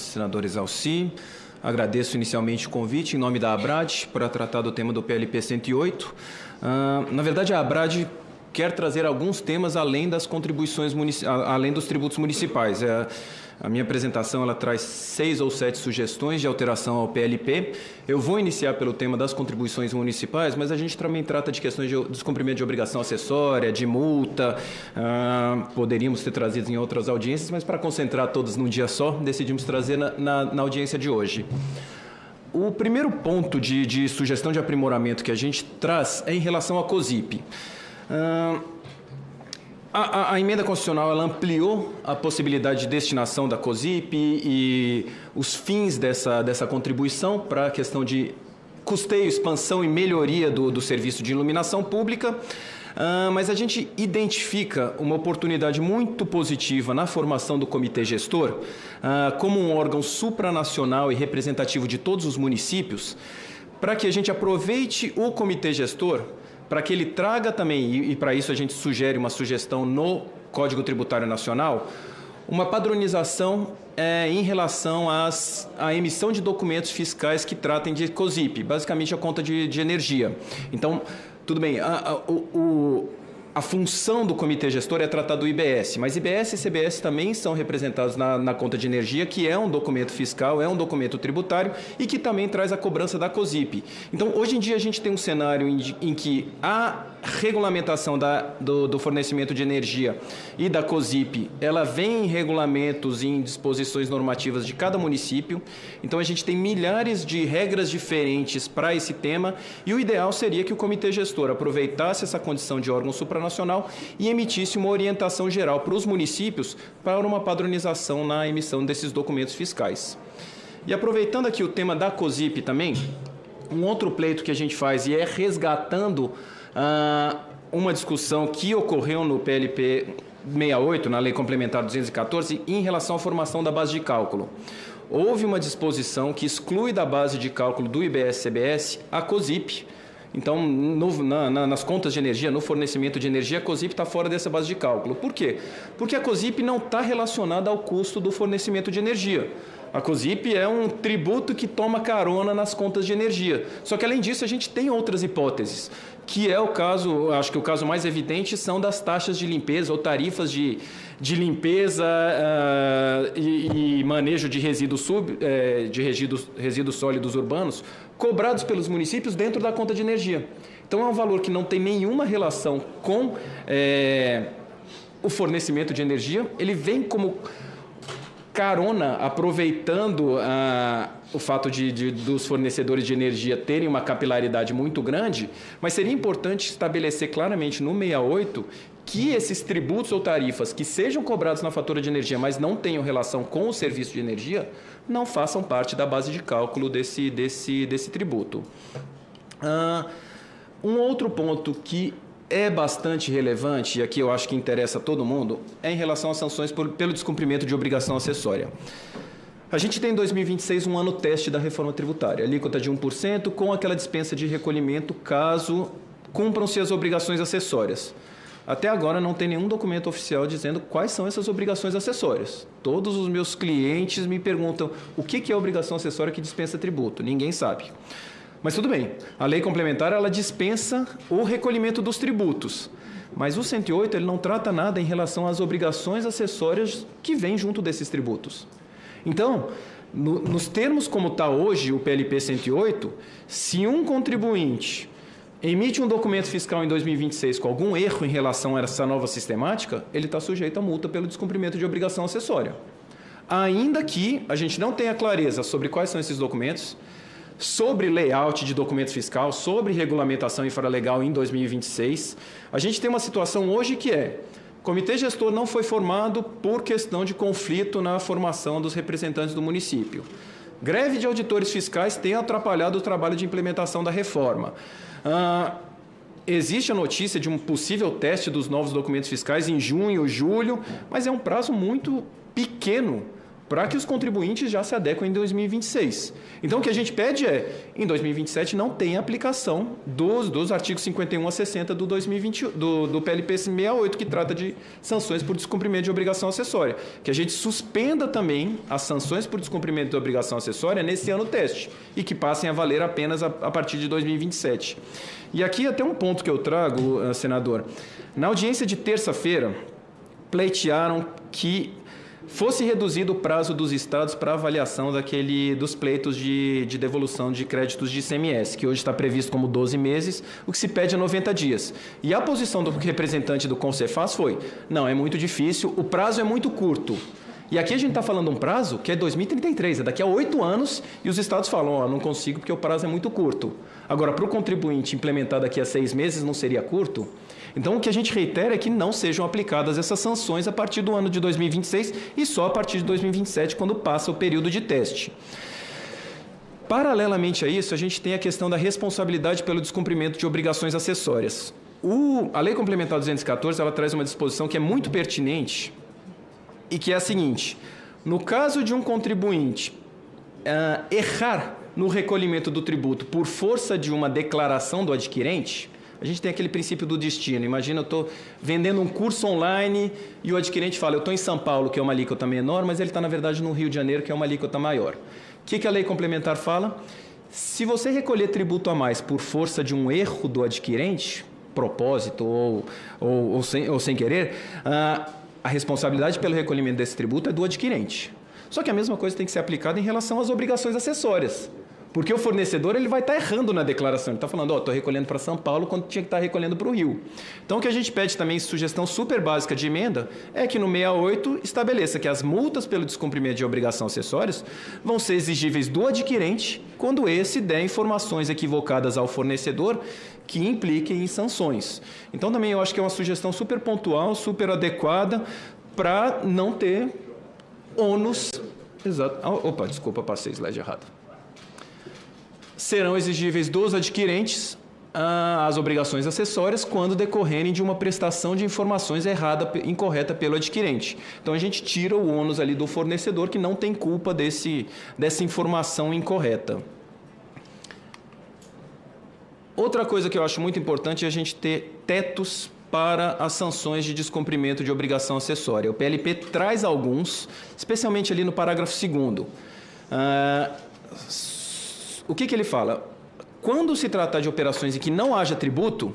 senador Exalci. Agradeço inicialmente o convite em nome da ABRAD para tratar do tema do PLP 108. Na verdade, a ABRAD quer trazer alguns temas além das contribuições, além dos tributos municipais. A minha apresentação ela traz 6 ou 7 sugestões de alteração ao PLP. Eu vou iniciar pelo tema das contribuições municipais, mas a gente também trata de questões de descumprimento de obrigação acessória, de multa. Poderíamos ter trazido em outras audiências, mas para concentrar todos num dia só, decidimos trazer na audiência de hoje. O primeiro ponto de sugestão de aprimoramento que a gente traz é em relação à COSIP. A emenda constitucional ela ampliou a possibilidade de destinação da COSIP e os fins dessa contribuição para a questão de custeio, expansão e melhoria do serviço de iluminação pública, mas a gente identifica uma oportunidade muito positiva na formação do comitê gestor como um órgão supranacional e representativo de todos os municípios, para que a gente aproveite o comitê gestor para que ele traga também, e para isso a gente sugere uma sugestão no Código Tributário Nacional, uma padronização em relação à emissão de documentos fiscais que tratem de COSIP, basicamente a conta de energia. Então, tudo bem, a função do comitê gestor é tratar do IBS, mas IBS e CBS também são representados na conta de energia, que é um documento fiscal, é um documento tributário e que também traz a cobrança da COSIP. Então, hoje em dia, a gente tem um cenário em que a regulamentação do fornecimento de energia e da COSIP, ela vem em regulamentos e em disposições normativas de cada município. Então, a gente tem milhares de regras diferentes para esse tema e o ideal seria que o comitê gestor aproveitasse essa condição de órgão supranacional e emitisse uma orientação geral para os municípios para uma padronização na emissão desses documentos fiscais. E aproveitando aqui o tema da COSIP também, um outro pleito que a gente faz e é resgatando uma discussão que ocorreu no PLP 68, na Lei Complementar 214, em relação à formação da base de cálculo. Houve uma disposição que exclui da base de cálculo do IBS-CBS a COSIP. Então, nas contas de energia, no fornecimento de energia, a COSIP está fora dessa base de cálculo. Por quê? Porque a COSIP não está relacionada ao custo do fornecimento de energia. A COSIP é um tributo que toma carona nas contas de energia. Só que, além disso, a gente tem outras hipóteses, que é o caso, acho que o caso mais evidente são das taxas de limpeza ou tarifas de limpeza e manejo de resíduos sólidos urbanos cobrados pelos municípios dentro da conta de energia. Então, é um valor que não tem nenhuma relação com o fornecimento de energia, ele vem como carona, aproveitando o fato dos fornecedores de energia terem uma capilaridade muito grande, mas seria importante estabelecer claramente no 68 que esses tributos ou tarifas que sejam cobrados na fatura de energia, mas não tenham relação com o serviço de energia, não façam parte da base de cálculo desse tributo. Um outro ponto que é bastante relevante, e aqui eu acho que interessa a todo mundo, é em relação às sanções pelo descumprimento de obrigação acessória. A gente tem em 2026 um ano teste da reforma tributária, alíquota de 1% com aquela dispensa de recolhimento caso cumpram-se as obrigações acessórias. Até agora não tem nenhum documento oficial dizendo quais são essas obrigações acessórias. Todos os meus clientes me perguntam o que é obrigação acessória que dispensa tributo. Ninguém sabe. Mas tudo bem, a lei complementar ela dispensa o recolhimento dos tributos, mas o 108 ele não trata nada em relação às obrigações acessórias que vêm junto desses tributos. Então, nos termos como está hoje o PLP 108, se um contribuinte emite um documento fiscal em 2026 com algum erro em relação a essa nova sistemática, ele está sujeito a multa pelo descumprimento de obrigação acessória. Ainda que a gente não tenha clareza sobre quais são esses documentos, sobre layout de documento fiscal, sobre regulamentação infralegal em 2026. A gente tem uma situação hoje que o comitê gestor não foi formado por questão de conflito na formação dos representantes do município. Greve de auditores fiscais tem atrapalhado o trabalho de implementação da reforma. Existe a notícia de um possível teste dos novos documentos fiscais em junho, julho, mas é um prazo muito pequeno para que os contribuintes já se adequem em 2026. Então, o que a gente pede é, em 2027, não tenha aplicação dos artigos 51 a 60 do PLP 68, que trata de sanções por descumprimento de obrigação acessória. Que a gente suspenda também as sanções por descumprimento de obrigação acessória nesse ano teste e que passem a valer apenas a partir de 2027. E aqui até um ponto que eu trago, senador. Na audiência de terça-feira, pleitearam que fosse reduzido o prazo dos estados para avaliação dos pleitos de devolução de créditos de ICMS, que hoje está previsto como 12 meses, o que se pede é 90 dias. E a posição do representante do Concefaz foi, não, é muito difícil, o prazo é muito curto. E aqui a gente está falando um prazo que é 2033, é daqui a 8 anos, e os estados falam, não consigo porque o prazo é muito curto. Agora, para o contribuinte implementar daqui a 6 meses, não seria curto? Então, o que a gente reitera é que não sejam aplicadas essas sanções a partir do ano de 2026 e só a partir de 2027, quando passa o período de teste. Paralelamente a isso, a gente tem a questão da responsabilidade pelo descumprimento de obrigações acessórias. A Lei Complementar 214, ela traz uma disposição que é muito pertinente e que é a seguinte: no caso de um contribuinte errar no recolhimento do tributo por força de uma declaração do adquirente, a gente tem aquele princípio do destino. Imagina, eu estou vendendo um curso online e o adquirente fala, eu estou em São Paulo, que é uma alíquota menor, mas ele está, na verdade, no Rio de Janeiro, que é uma alíquota maior. O que a lei complementar fala? Se você recolher tributo a mais por força de um erro do adquirente, propósito ou sem querer, a responsabilidade pelo recolhimento desse tributo é do adquirente. Só que a mesma coisa tem que ser aplicada em relação às obrigações acessórias. Porque o fornecedor ele vai estar errando na declaração. Ele está falando, estou recolhendo para São Paulo quando tinha que estar recolhendo para o Rio. Então, o que a gente pede também, sugestão super básica de emenda, é que no 68 estabeleça que as multas pelo descumprimento de obrigação acessórias vão ser exigíveis do adquirente quando esse der informações equivocadas ao fornecedor que impliquem em sanções. Então, também eu acho que é uma sugestão super pontual, super adequada para não ter ônus. Exato. Opa, desculpa, passei slide errado. Serão exigíveis dos adquirentes as obrigações acessórias quando decorrerem de uma prestação de informações incorreta pelo adquirente. Então, a gente tira o ônus ali do fornecedor que não tem culpa dessa informação incorreta. Outra coisa que eu acho muito importante é a gente ter tetos para as sanções de descumprimento de obrigação acessória. O PLP traz alguns, especialmente ali no parágrafo 2º. O que ele fala? Quando se tratar de operações em que não haja tributo,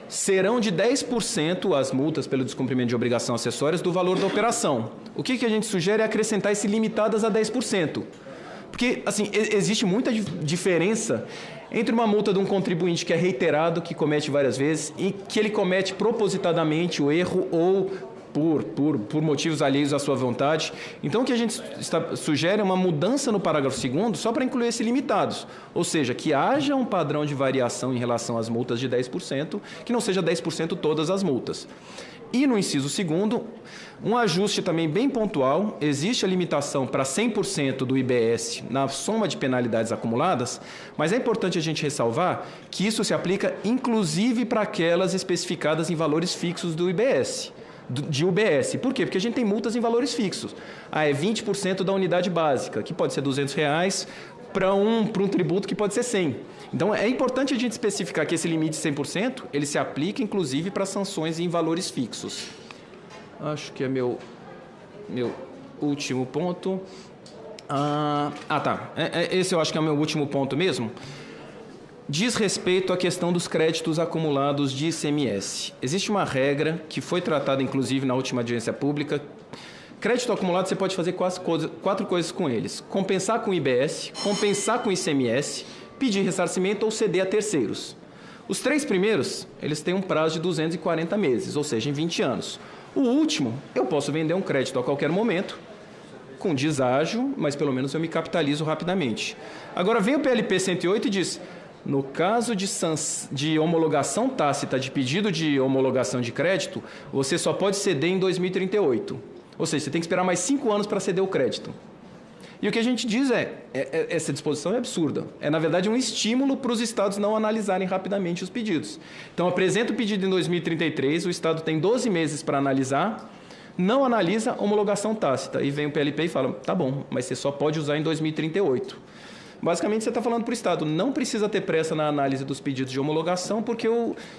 serão de 10% as multas pelo descumprimento de obrigação acessórias do valor da operação. O que a gente sugere é acrescentar esse limitadas a 10%. Porque, assim, existe muita diferença entre uma multa de um contribuinte que é reiterado, que comete várias vezes, e que ele comete propositadamente o erro ou por motivos alheios à sua vontade. Então, o que a gente sugere é uma mudança no parágrafo 2º só para incluir esses limitados. Ou seja, que haja um padrão de variação em relação às multas de 10%, que não seja 10% todas as multas. E no inciso 2º, um ajuste também bem pontual, existe a limitação para 100% do IBS na soma de penalidades acumuladas, mas é importante a gente ressalvar que isso se aplica inclusive para aquelas especificadas em valores fixos do IBS. De UBS. Por quê? Porque a gente tem multas em valores fixos. É 20% da unidade básica, que pode ser R$200, para um tributo que pode ser 100. Então, é importante a gente especificar que esse limite de 100%, ele se aplica, inclusive, para sanções em valores fixos. Acho que é meu último ponto. Tá. Esse eu acho que é o meu último ponto mesmo. Diz respeito à questão dos créditos acumulados de ICMS. Existe uma regra que foi tratada, inclusive, na última audiência pública. Crédito acumulado, você pode fazer 4 coisas com eles. Compensar com IBS, compensar com ICMS, pedir ressarcimento ou ceder a terceiros. Os 3 primeiros, eles têm um prazo de 240 meses, ou seja, em 20 anos. O último, eu posso vender um crédito a qualquer momento, com deságio, mas pelo menos eu me capitalizo rapidamente. Agora, vem o PLP 108 e diz... No caso de homologação tácita, de pedido de homologação de crédito, você só pode ceder em 2038. Ou seja, você tem que esperar mais 5 anos para ceder o crédito. E o que a gente diz essa disposição é absurda. É, na verdade, um estímulo para os estados não analisarem rapidamente os pedidos. Então, apresenta o pedido em 2033, o estado tem 12 meses para analisar. não analisa homologação tácita. E vem o PLP e fala, tá bom, mas você só pode usar em 2038. Basicamente, você está falando para o Estado, não precisa ter pressa na análise dos pedidos de homologação, porque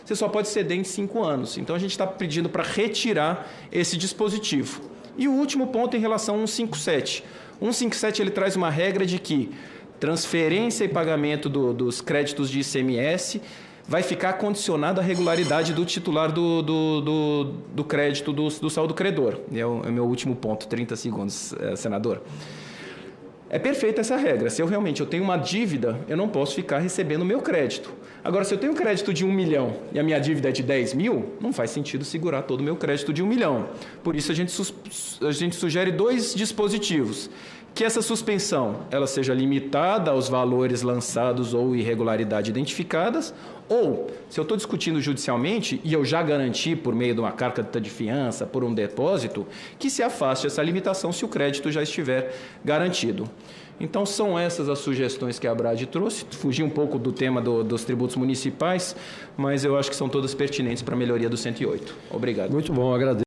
você só pode ceder em 5 anos. Então, a gente está pedindo para retirar esse dispositivo. E o último ponto em relação ao 157. O 157 ele traz uma regra de que transferência e pagamento dos créditos de ICMS vai ficar condicionado à regularidade do titular do crédito do saldo credor. É o meu último ponto, 30 segundos, senador. É perfeita essa regra. Se eu realmente tenho uma dívida, eu não posso ficar recebendo o meu crédito. Agora, se eu tenho um crédito de 1 milhão e a minha dívida é de 10 mil, não faz sentido segurar todo o meu crédito de 1 milhão. Por isso, a gente sugere 2 dispositivos. Que essa suspensão ela seja limitada aos valores lançados ou irregularidade identificadas, ou, se eu estou discutindo judicialmente e eu já garanti por meio de uma carta de fiança, por um depósito, que se afaste essa limitação se o crédito já estiver garantido. Então, são essas as sugestões que a Abrad trouxe. Fugi um pouco do tema dos tributos municipais, mas eu acho que são todas pertinentes para a melhoria do 108. Obrigado. Muito bom, agradeço.